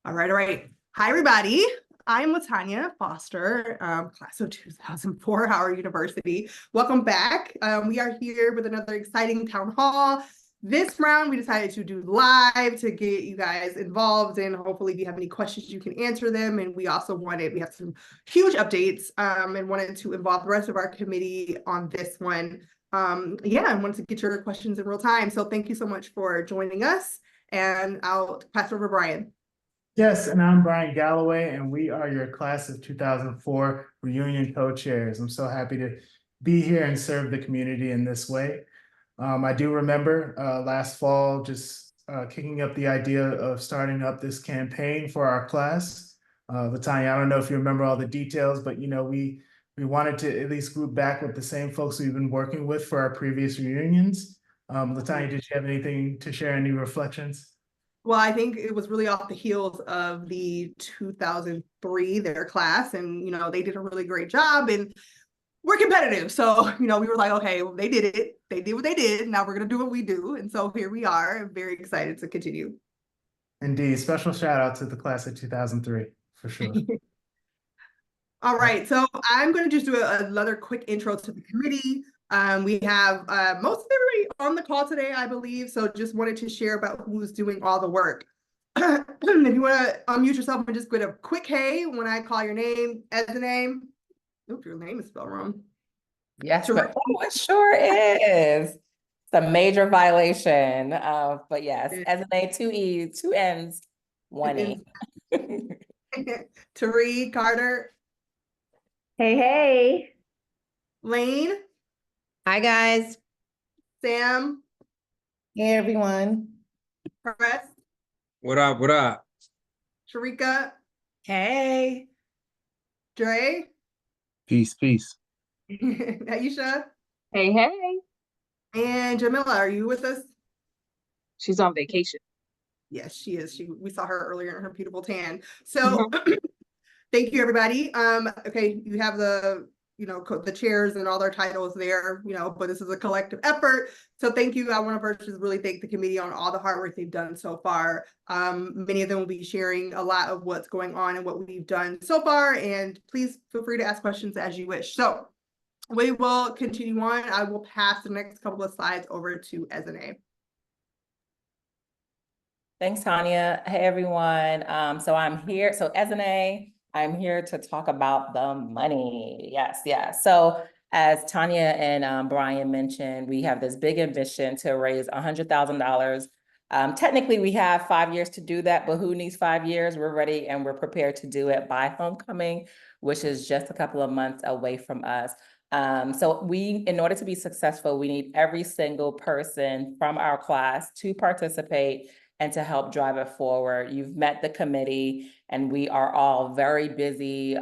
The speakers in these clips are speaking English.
All right, all right. Hi, everybody. I'm Latanya Foster, class of 2004, Howard University. Welcome back. We are here with another exciting town hall. This round, we decided to do live to get you guys involved, and hopefully if you have any questions, you can answer them. And we also we have some huge updates and wanted to involve the rest of our committee on this one. Yeah, I wanted to get your questions in real time. So thank you so much for joining us. And I'll pass it over to Brian. Yes, and I'm Brian Galloway, and we are your class of 2004 reunion co-chairs. I'm so happy to be here and serve the community in this way. I do remember last fall just kicking up the idea of starting up this campaign for our class. Latanya, I don't know if you remember all the details, but we wanted to at least group back with the same folks we've been working with for our previous reunions. Latanya, did you have anything to share, any reflections? Well, I think it was really off the heels of the 2003, their class, and, they did a really great job and we're competitive. So, we were like, okay, well, they did it. They did what they did. Now we're going to do what we do. And so here we are. I'm very excited to continue. Indeed. Special shout out to the class of 2003, for sure. All right. So I'm going to just do another quick intro to the committee. We have most of everybody on the call today, I believe. So just wanted to share about who's doing all the work. If you want to unmute yourself and just give a quick hey when I call your name as a name. Oops, your name is spelled wrong. Yes, but it sure is. It's a major violation. But yes, as an A, 2 E's, 2 N's, 1 E. Tari Carter. Hey, hey. Lane. Hi, guys. Sam. Hey, everyone. Press. What up? What up? Sharika. Hey. Dre. Peace, peace. Aisha. Hey, hey. And Jamila, are you with us? She's on vacation. Yes, she is. We saw her earlier in her beautiful tan. So thank you, everybody. Okay, you have the the chairs and all their titles there, but this is a collective effort. So thank you. I want to first just really thank the committee on all the hard work they've done so far. Many of them will be sharing a lot of what's going on and what we've done so far. And please feel free to ask questions as you wish. So we will continue on. I will pass the next couple of slides over to Esne. Thanks, Tanya. Hey, everyone. So I'm here. So Esne, I'm here to talk about the money. Yes. So as Tanya and Brian mentioned, we have this big ambition to raise $100,000. Technically, we have 5 years to do that, but who needs 5 years? We're ready and we're prepared to do it by homecoming, which is just a couple of months away from us. So in order to be successful, we need every single person from our class to participate and to help drive it forward. You've met the committee, and we are all very busy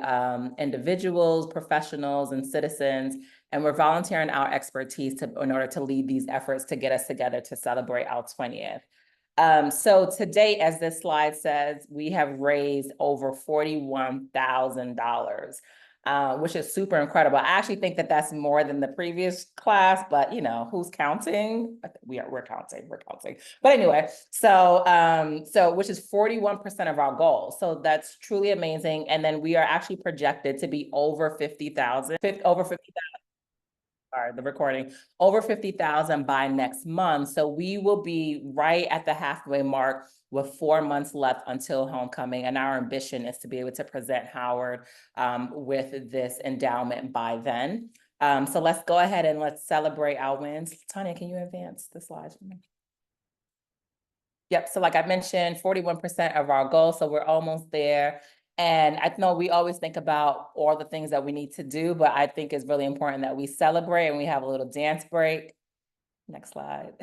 individuals, professionals, and citizens, and we're volunteering our expertise in order to lead these efforts to get us together to celebrate our 20th. So to date, as this slide says, we have raised over $41,000. Which is super incredible. I actually think that that's more than the previous class, but who's counting? We're counting. But anyway, so which is 41% of our goal. So that's truly amazing. And then we are actually projected to be over 50,000, over 50,000 by next month. So we will be right at the halfway mark with 4 months left until homecoming. And our ambition is to be able to present Howard with this endowment by then. So let's go ahead and let's celebrate our wins. Tanya, can you advance the slides for me? Yep, so like I mentioned, 41% of our goal, so we're almost there. And I know we always think about all the things that we need to do, but I think it's really important that we celebrate and we have a little dance break. Next slide.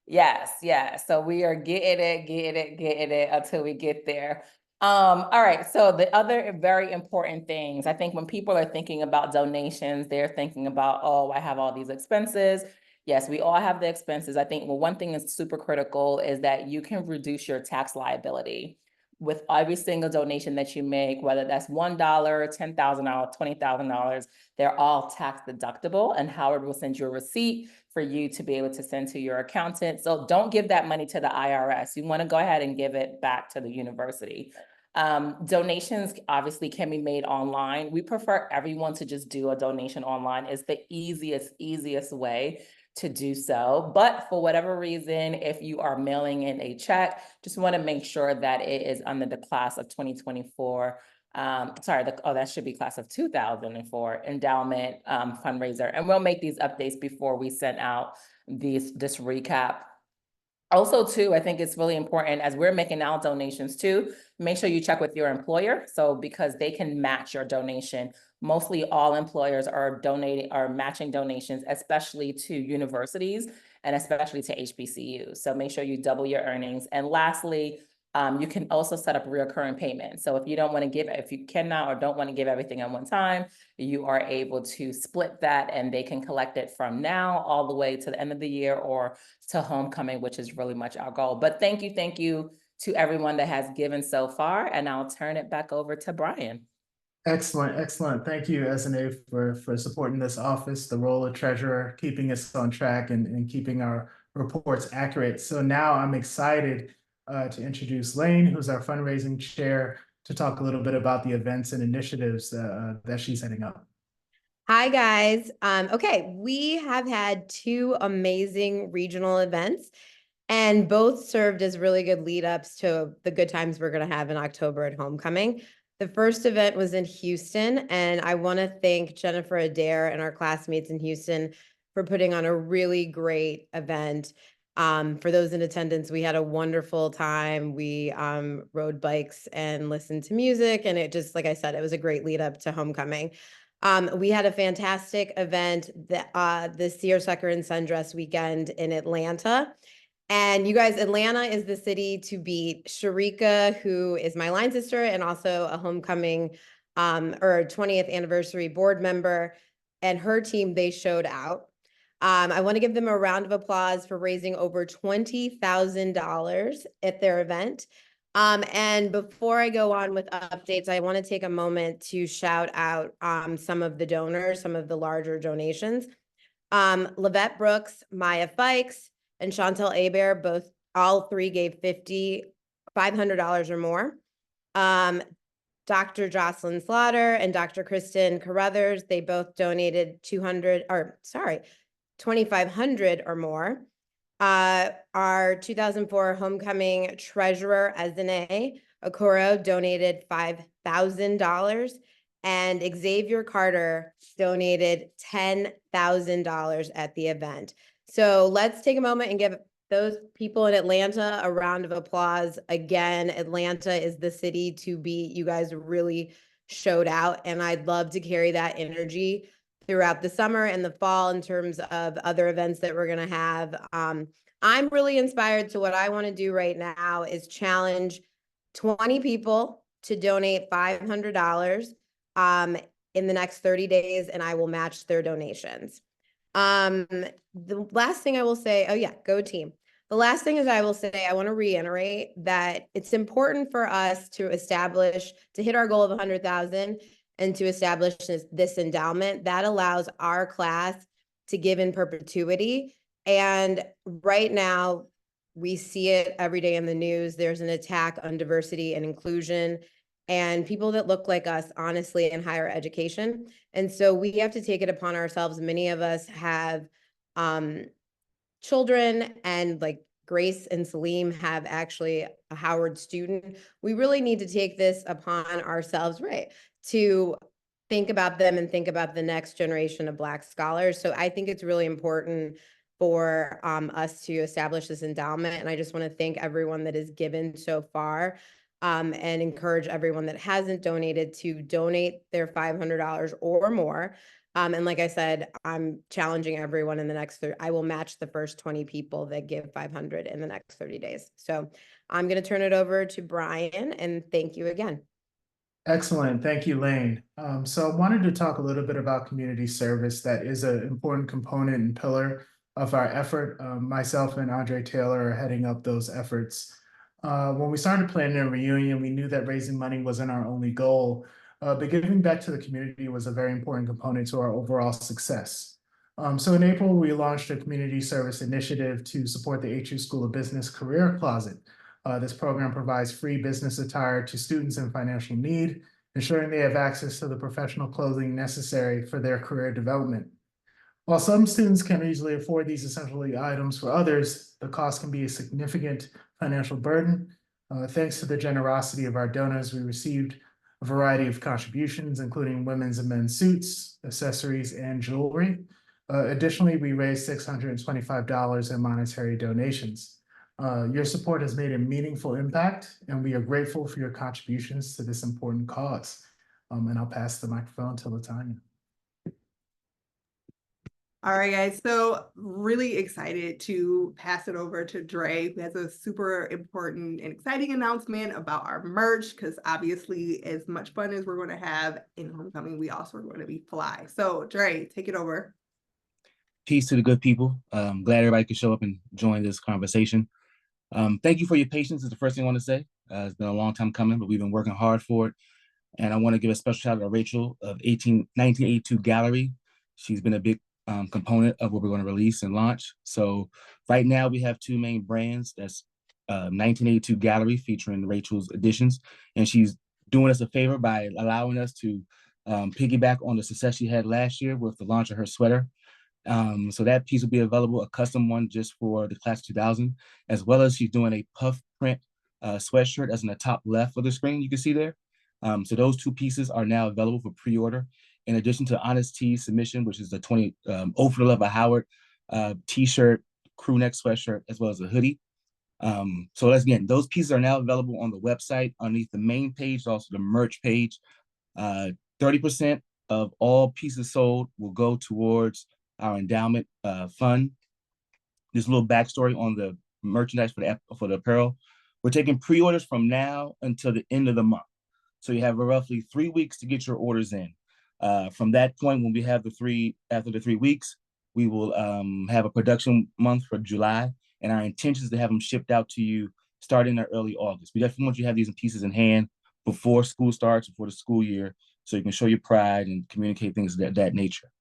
Yes. So we are getting it until we get there. All right. So the other very important things, I think when people are thinking about donations, they're thinking about, oh, I have all these expenses. Yes, we all have the expenses. I think one thing that's super critical is that you can reduce your tax liability. with every single donation that you make, whether that's $1, $10,000, $20,000, they're all tax deductible, and Howard will send you a receipt for you to be able to send to your accountant. So don't give that money to the IRS. You want to go ahead and give it back to the university. Donations obviously can be made online. We prefer everyone to just do a donation online. It's the easiest way to do so. But for whatever reason, if you are mailing in a check, just want to make sure that it is under the class of 2024. That should be class of 2004 endowment fundraiser. And we'll make these updates before we send out this recap. Also, too, I think it's really important as we're making our donations too, make sure you check with your employer. So because they can match your donation. Mostly all employers are matching donations, especially to universities and especially to HBCUs. So make sure you double your earnings. And lastly, you can also set up recurring payments. So if you cannot or don't want to give everything at one time, you are able to split that and they can collect it from now all the way to the end of the year or to homecoming, which is really much our goal. But thank you to everyone that has given so far. And I'll turn it back over to Brian. Excellent. Thank you, SNA, for supporting this office, the role of treasurer, keeping us on track and keeping our reports accurate. So now I'm excited to introduce Lane, who's our fundraising chair, to talk a little bit about the events and initiatives that she's heading up. Hi, guys. Okay, we have had 2 amazing regional events, and both served as really good lead ups to the good times we're going to have in October at homecoming. The first event was in Houston, and I want to thank Jennifer Adair and our classmates in Houston for putting on a really great event. For those in attendance, we had a wonderful time. We rode bikes and listened to music, and it just, like I said, it was a great lead up to homecoming. We had a fantastic event, the Seersucker and Sundress weekend in Atlanta. And you guys, Atlanta is the city to beat. Sharika, who is my line sister and also a homecoming or 20th anniversary board member, and her team, they showed out. I want to give them a round of applause for raising over $20,000 at their event. And before I go on with updates, I want to take a moment to shout out some of the donors, some of the larger donations. Lavette Brooks, Maya Fikes, and Chantel Hebert, all 3 gave $500 or more. Dr. Jocelyn Slaughter and Dr. Kristen Carruthers, they both donated $2,500 or more. Our 2004 homecoming treasurer, Azane Okoro, donated $5,000. And Xavier Carter donated $10,000 at the event. So let's take a moment and give those people in Atlanta a round of applause. Again, Atlanta is the city to beat. You guys really showed out, and I'd love to carry that energy throughout the summer and the fall in terms of other events that we're going to have. I'm really inspired. So what I want to do right now is challenge 20 people to donate $500 in the next 30 days, and I will match their donations. The last thing I will say, go team. The last thing is I want to reiterate that it's important for us to hit our goal of 100,000 and to establish this endowment that allows our class to give in perpetuity. And right now we see it every day in the news. There's an attack on diversity and inclusion and people that look like us, honestly, in higher education. And so we have to take it upon ourselves. Many of us have children, and like Grace and Salim have actually a Howard student. We really need to take this upon ourselves, right, to think about them and think about the next generation of Black scholars. So I think it's really important for us to establish this endowment. And I just want to thank everyone that has given so far. And encourage everyone that hasn't donated to donate their $500 or more. And like I said, I'm challenging everyone in the next I will match the first 20 people that give 500 in the next 30 days. So I'm going to turn it over to Brian, and thank you again. Excellent. Thank you, Lane. So I wanted to talk a little bit about community service. That is an important component and pillar of our effort. Myself and Andre Taylor are heading up those efforts. When we started planning a reunion, we knew that raising money wasn't our only goal, but giving back to the community was a very important component to our overall success. So in April, we launched a community service initiative to support the HU School of Business Career Closet. This program provides free business attire to students in financial need, ensuring they have access to the professional clothing necessary for their career development. While some students can easily afford these essential items, for others, the cost can be a significant financial burden. Thanks to the generosity of our donors, we received a variety of contributions, including women's and men's suits, accessories, and jewelry. Additionally, we raised $625 in monetary donations. Your support has made a meaningful impact, and we are grateful for your contributions to this important cause. And I'll pass the microphone to Latanya. All right, guys. So really excited to pass it over to Dre, who has a super important and exciting announcement about our merch, because obviously as much fun as we're going to have in homecoming, we also are going to be fly. So Dre, take it over. Peace to the good people. Glad everybody could show up and join this conversation. Thank you for your patience is the first thing I want to say. It's been a long time coming, but we've been working hard for it. And I want to give a special shout out to Rachel of 1982 Gallery. She's been a big component of what we're going to release and launch. So right now we have two main brands. That's 1982 Gallery featuring Rachel's editions. And she's doing us a favor by allowing us to piggyback on the success she had last year with the launch of her sweater. So that piece will be available, a custom one just for the class 2000, as well as she's doing a puff print sweatshirt as in the top left of the screen you can see there. So those two pieces are now available for pre-order. In addition to Honest T's submission, which is the 20 Oh for the Love of Howard t-shirt, crew neck sweatshirt, as well as a hoodie. So again, those pieces are now available on the website underneath the main page, also the merch page. 30% of all pieces sold will go towards our endowment fund. This little backstory on the merchandise for the apparel. We're taking pre-orders from now until the end of the month. So you have roughly 3 weeks to get your orders in. From that point, when we have after the 3 weeks, we will have a production month for July, and our intention is to have them shipped out to you starting in early August. We definitely want you to have these pieces in hand before school starts, before the school year, so you can show your pride and communicate things of that nature.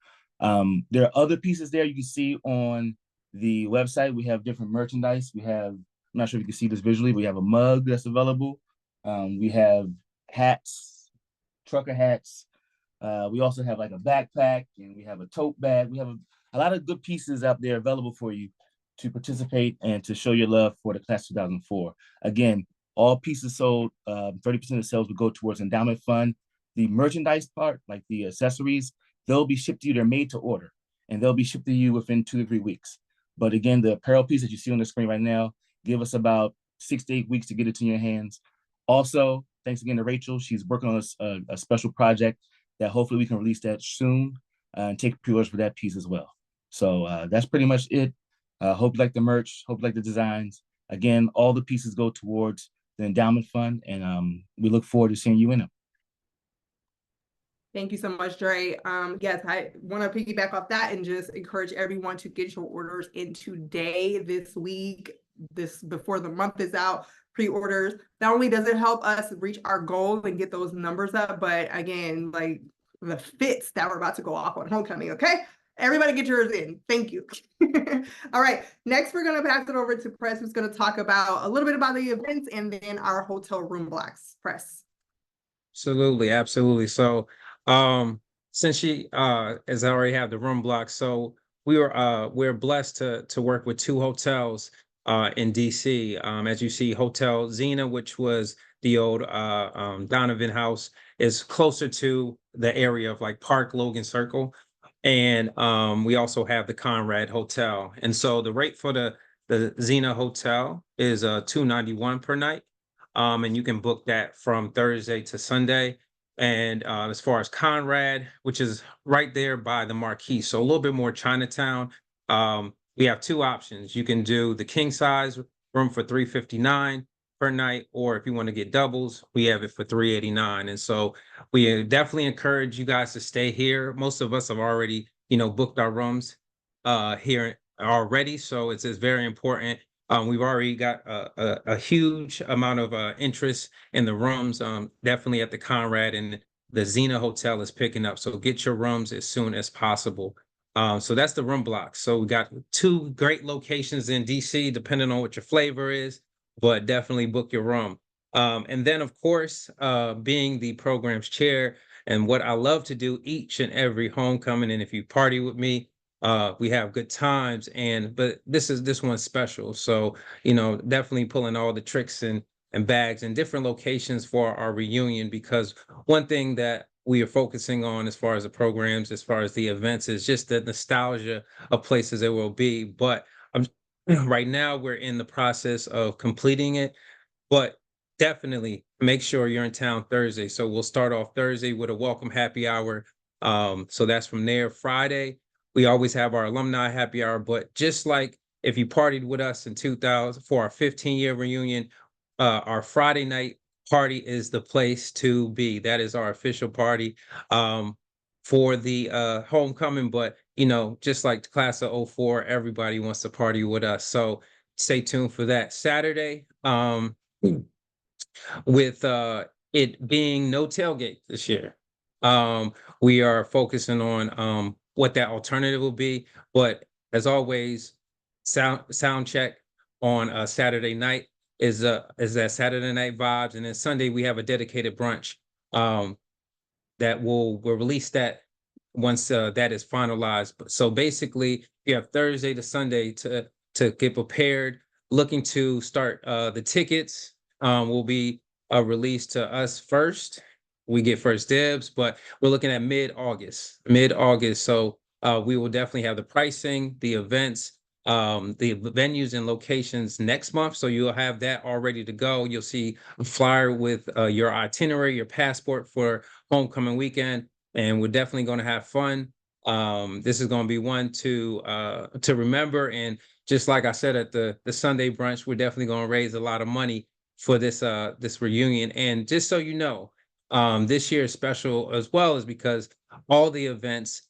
There are other pieces there you can see on the website. We have different merchandise. We have, I'm not sure if you can see this visually, we have a mug that's available. We have hats, trucker hats. We also have like a backpack, and we have a tote bag. We have a lot of good pieces out there available for you to participate and to show your love for the class 2004. Again, all pieces sold, 30% of sales will go towards endowment fund. The merchandise part, like the accessories, they'll be shipped to you. They're made to order, and they'll be shipped to you within 2 to 3 weeks. But again, the apparel piece that you see on the screen right now, give us about 6 to 8 weeks to get it to your hands. Also, thanks again to Rachel. She's working on a special project that hopefully we can release that soon and take pre-orders for that piece as well. So that's pretty much it. Hope you like the merch. Hope you like the designs. Again, all the pieces go towards the endowment fund, and we look forward to seeing you in them. Thank you so much, Dre. Yes, I want to piggyback off that and just encourage everyone to get your orders in today, this week, before the month is out. Pre-orders. Not only does it help us reach our goal and get those numbers up, but again, like the fits that we're about to go off on homecoming. Okay, everybody get yours in. Thank you. All right, next we're going to pass it over to Press, who's going to talk about a little bit about the events and then our hotel room blocks. Press. Absolutely, absolutely. So since she as I already have the room block, so we're blessed to work with 2 hotels in DC. As you see, Hotel Xena, which was the old Donovan House, is closer to the area of like Park Logan Circle. And we also have the Conrad Hotel. And so the rate for the Xena Hotel is $291 per night. And you can book that from Thursday to Sunday. And as far as Conrad, which is right there by the Marquee, so a little bit more Chinatown, we have 2 options. You can do the king size room for $359 per night, or if you want to get doubles, we have it for $389. And so we definitely encourage you guys to stay here. Most of us have already, booked our rooms here already. So it's very important We've already got a huge amount of interest in the rooms. Definitely at the Conrad, and the Xena Hotel is picking up. So get your rooms as soon as possible. So that's the room block. So we got 2 great locations in DC, depending on what your flavor is, but definitely book your room. And then, of course, being the program's chair, and what I love to do each and every homecoming, and if you party with me, we have good times, but this one's special. So, definitely pulling all the tricks and bags in different locations for our reunion, because one thing that we are focusing on as far as the programs, as far as the events, is just the nostalgia of places it will be. But right now we're in the process of completing it, but definitely make sure you're in town Thursday. So we'll start off Thursday with a welcome happy hour. So that's from there. Friday, we always have our alumni happy hour, but just like if you partied with us in 2000 for our 15-year reunion, our Friday night party is the place to be. That is our official party for the homecoming. But just like the class of 04, everybody wants to party with us. So stay tuned for that. Saturday, with it being no tailgate this year, we are focusing on what that alternative will be. But as always, sound check on a Saturday night is that Saturday night vibes, and then Sunday we have a dedicated brunch that we'll release that once that is finalized. So basically, you have Thursday to Sunday to get prepared. Looking to start the tickets will be released to us first. We get first dibs, but we're looking at mid-August. So we will definitely have the pricing, the events, the venues and locations next month. So you'll have that all ready to go. You'll see a flyer with your itinerary, your passport for homecoming weekend, and we're definitely going to have fun. This is going to be one to remember. And just like I said at the Sunday brunch, we're definitely going to raise a lot of money for this reunion. And just so you know, this year is special as well, is because all the events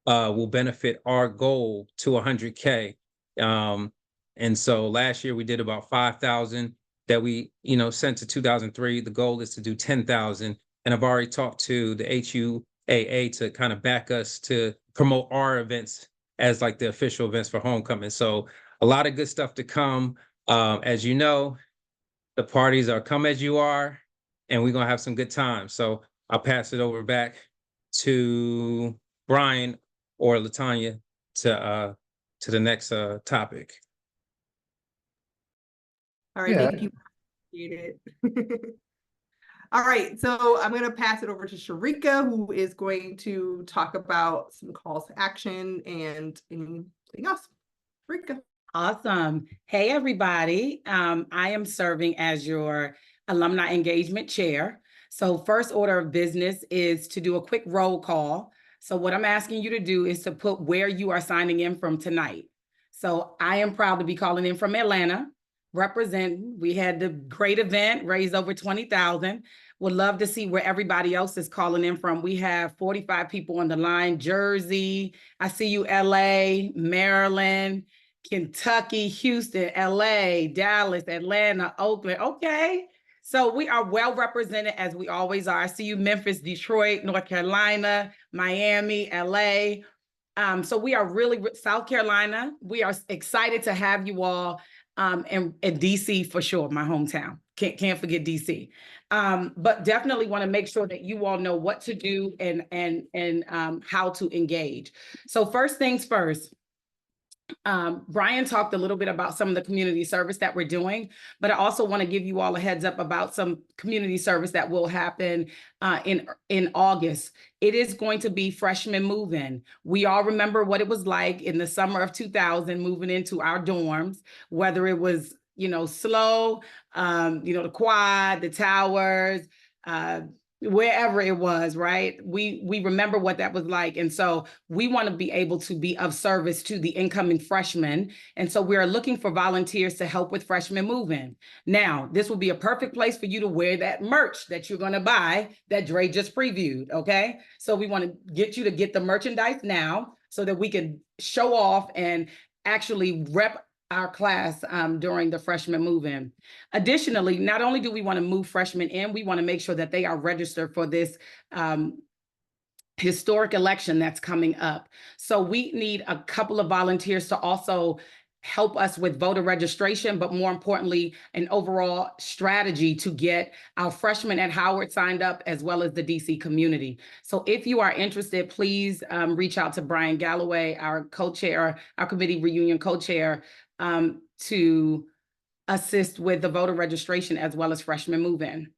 will benefit our goal to 100K. And so last year we did about 5,000 that we sent to 2003. The goal is to do 10,000, and I've already talked to the HUAA to kind of back us to promote our events as like the official events for homecoming. So a lot of good stuff to come. As you know, the parties are come as you are, and we're gonna have some good times. So I'll pass it over back to Brian or LaTanya to the next topic. All right, Yeah. thank you. Appreciate it. All right, so I'm going to pass it over to Sharika, who is going to talk about some calls to action and anything else. Sharika. Awesome. Hey, everybody. I am serving as your alumni engagement chair. So first order of business is to do a quick roll call. So what I'm asking you to do is to put where you are signing in from tonight. So I am proud to be calling in from Atlanta, representing. We had the great event, raised over 20,000. Would love to see where everybody else is calling in from. We have 45 people on the line. Jersey, I see you, LA, Maryland, Kentucky, Houston, LA, Dallas, Atlanta, Oakland. Okay. So we are well represented, as we always are. I see you, Memphis, Detroit, North Carolina, Miami, LA. So we are really, South Carolina. We are excited to have you all, and DC for sure, my hometown. Can't forget DC. But definitely want to make sure that you all know what to do and how to engage. So first things first. Brian talked a little bit about some of the community service that we're doing, but I also want to give you all a heads up about some community service that will happen in August. It is going to be freshman move-in. We all remember what it was like in the summer of 2000 moving into our dorms, whether it was slow, the quad, the towers, wherever it was, right? We remember what that was like. And so we want to be able to be of service to the incoming freshmen. And so we are looking for volunteers to help with freshman move-in. Now, this will be a perfect place for you to wear that merch that you're going to buy that Dre just previewed, okay? So we want to get you to get the merchandise now so that we can show off and actually rep our class during the freshman move-in. Additionally, not only do we want to move freshmen in, we want to make sure that they are registered for this historic election that's coming up. So we need a couple of volunteers to also help us with voter registration, but more importantly, an overall strategy to get our freshmen at Howard signed up, as well as the DC community. So if you are interested, please reach out to Brian Galloway, our co-chair, our committee reunion co-chair, to assist with the voter registration as well as freshman move-in.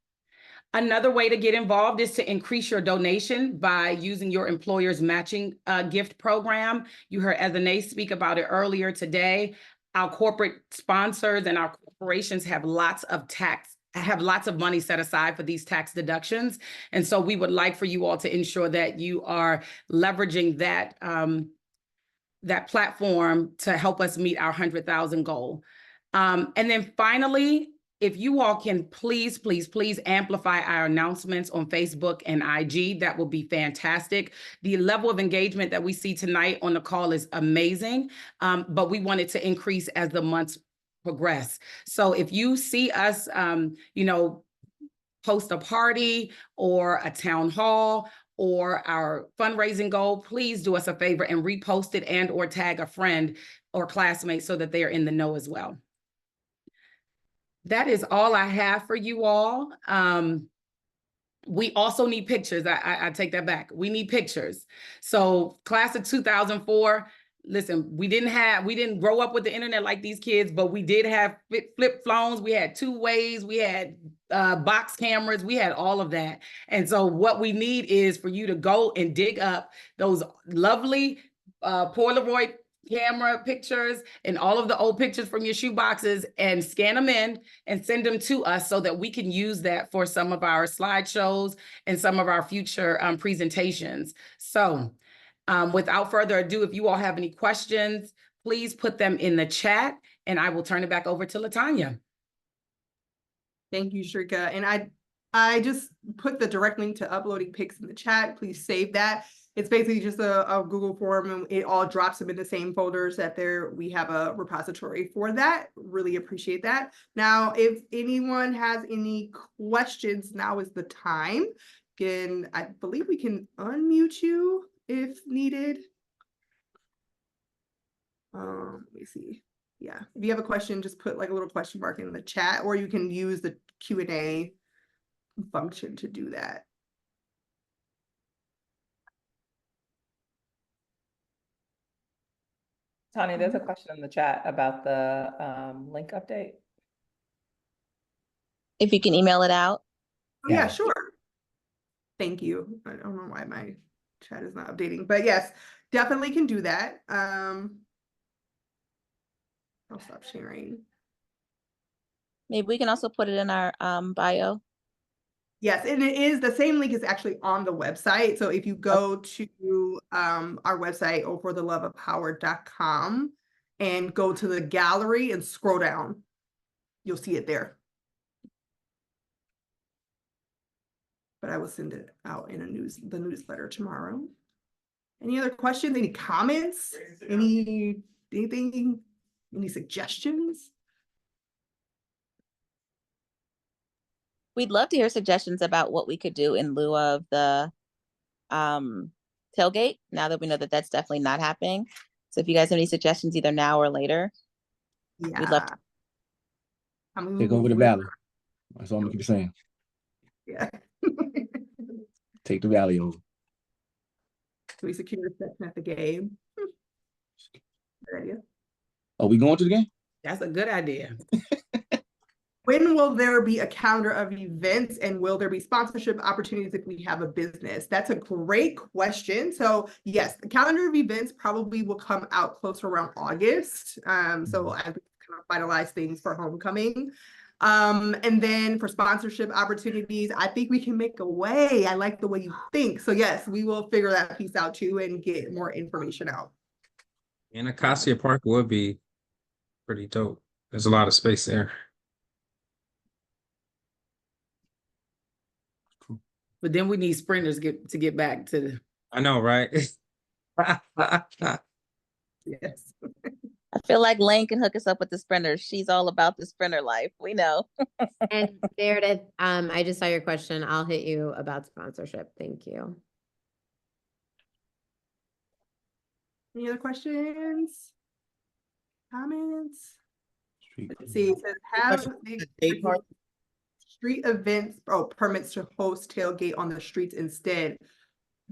Another way to get involved is to increase your donation by using your employer's matching gift program. You heard Ezene speak about it earlier today. Our corporate sponsors and our corporations have lots of money set aside for these tax deductions. And so we would like for you all to ensure that you are leveraging that, that platform to help us meet our 100,000 goal. And then finally, if you all can please amplify our announcements on Facebook and IG, that will be fantastic. The level of engagement that we see tonight on the call is amazing, but we want it to increase as the months progress. So if you see us, post a party or a town hall or our fundraising goal, please do us a favor and repost it and or tag a friend or classmate so that they are in the know as well. That is all I have for you all. We also need pictures. I take that back. We need pictures. So class of 2004, listen, we didn't grow up with the internet like these kids, but we did have flip phones. We had two ways. We had box cameras. We had all of that. And so what we need is for you to go and dig up those lovely Polaroid camera pictures and all of the old pictures from your shoe boxes and scan them in and send them to us so that we can use that for some of our slideshows and some of our future presentations. So without further ado, if you all have any questions, please put them in the chat and I will turn it back over to LaTanya. Thank you, Shrika. And I just put the direct link to uploading pics in the chat. Please save that. It's basically just a Google form and it all drops them in the same folders that we have a repository for that. Really appreciate that. Now, if anyone has any questions, now is the time. Again, I believe we can unmute you if needed. Let me see. Yeah, if you have a question, just put like a little question mark in the chat, or you can use the Q&A function to do that. Tanya, there's a question in the chat about the link update. If you can email it out. Oh, yeah, sure. Thank you. I don't know why my chat is not updating, but yes, definitely can do that. I'll stop sharing. Maybe we can also put it in our bio. Yes, and it is the same link is actually on the website. So if you go to our website, fortheloveofhoward.com, and go to the gallery and scroll down, you'll see it there. But I will send it out in the newsletter tomorrow. Any other questions? Any comments? Anything? Any suggestions? We'd love to hear suggestions about what we could do in lieu of the tailgate, now that we know that that's definitely not happening. So if you guys have any suggestions either now or later, Yeah. we'd love to. Take over the valley. That's all I'm gonna keep saying. Yeah. Take the valley over. We secure reception at the game. Good idea. Are we going to the game? That's a good idea. When will there be a calendar of events and will there be sponsorship opportunities if we have a business? That's a great question. So yes, the calendar of events probably will come out closer around August. So as we kind of finalize things for homecoming. And then for sponsorship opportunities, I think we can make a way. I like the way you think. So yes, we will figure that piece out too and get more information out. And Acacia Park would be pretty dope. There's a lot of space there. But then we need sprinters to get back to the. I know, right? Yes. I feel like Lane can hook us up with the sprinter. She's all about the sprinter life. We know. And Meredith, I just saw your question. I'll hit you about sponsorship. Thank you. Any other questions? Comments? Street Let's see, it says have the street events, permits to host tailgate on the streets instead.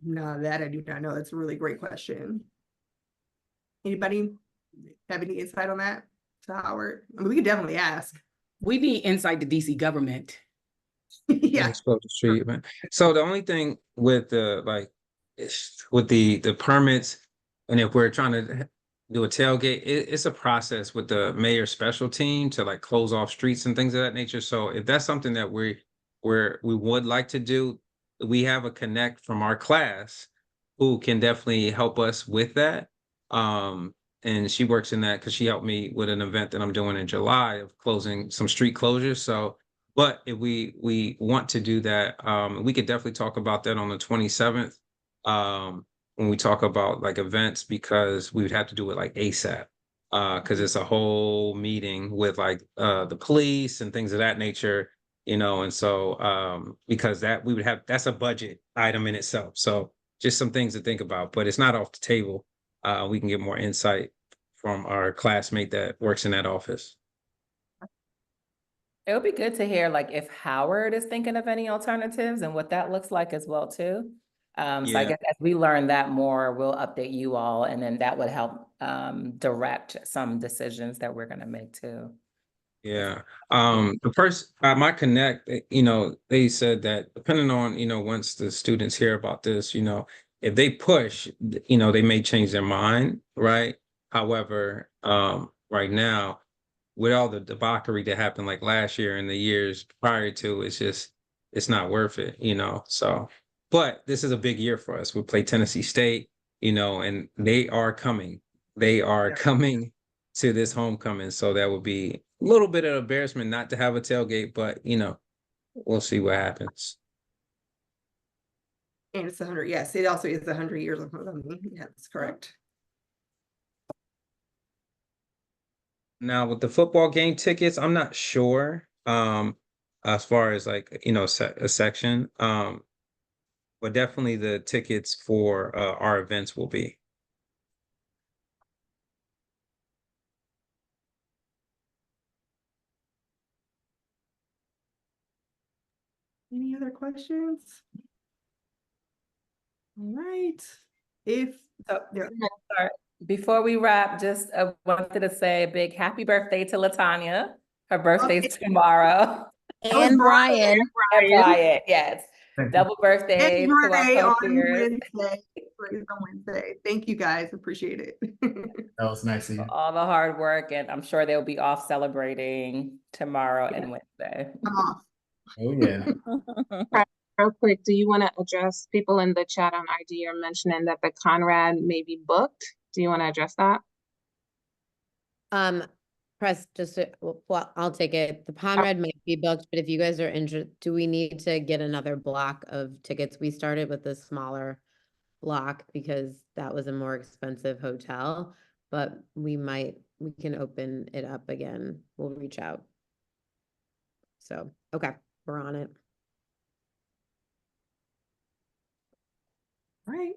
No, that I do not know. That's a really great question. Anybody have any insight on that to Howard? I mean, we could definitely ask. We need insight to DC government. Yeah. Explode the street, man. So the only thing with the with the permits, and if we're trying to do a tailgate, it's a process with the mayor's special team to like close off streets and things of that nature. So if that's something that we would like to do, we have a connect from our class who can definitely help us with that. And she works in that because she helped me with an event that I'm doing in July of closing some street closures. So, but if we want to do that, we could definitely talk about that on the 27th. When we talk about like events, because we would have to do it like ASAP. Because it's a whole meeting with like the police and things of that nature, you know, and so because that we would have, that's a budget item in itself. So just some things to think about, but it's not off the table. We can get more insight from our classmate that works in that office. It would be good to hear like if Howard is thinking of any alternatives and what that looks like as well too. So I Yeah. guess as we learn that more, we'll update you all, and then that would help direct some decisions that we're gonna make too. Yeah. The person, my connect, you know, they said that depending on, you know, once the students hear about this, you know, if they push, you know, they may change their mind, right? However, right now, with all the debauchery that happened like last year and the years prior to, it's not worth it, you know. So, but this is a big year for us. We play Tennessee State, you know, and they are coming. They are coming to this homecoming. So that would be a little bit of embarrassment not to have a tailgate, but you know, we'll see what happens. And it's 100. Yes, it also is 100 years of homecoming. Yeah, that's correct. Now with the football game tickets, I'm not sure as far as like, you know, a section. But definitely the tickets for our events will be. Any other questions? All right. If So there sorry, before we wrap, just wanted to say a big happy birthday to LaTanya. Her birthday's tomorrow. And Brian. And Brian, yes. Thank you. Double birthday and to our Gray on co-chairs. Wednesday. Gray's on Wednesday. Thank you guys. Appreciate it. That was nice of you. All the hard work, and I'm sure they'll be off celebrating tomorrow and Wednesday. I'm off. Oh, yeah. Real quick, do you want to address people in the chat on IG are mentioning that the Conrad may be booked? Do you want to address that? Press just, well, I'll take it. The Conrad might be booked, but if you guys are interested, do we need to get another block of tickets? We started with a smaller block because that was a more expensive hotel, but we can open it up again. We'll reach out. So, okay, we're on it. All right.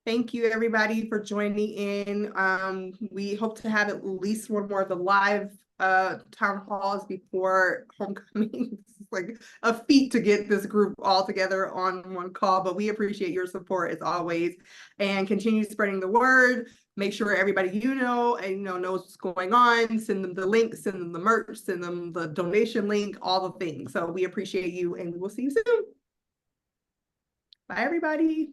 Thank you, everybody, for joining in. We hope to have at least one more of the live town halls before homecoming. It's like a feat to get this group all together on one call, but we appreciate your support as always, and continue spreading the word. Make sure everybody and knows what's going on. Send them the link, send them the merch, send them the donation link, all the things. So we appreciate you, and we will see you soon. Bye, everybody.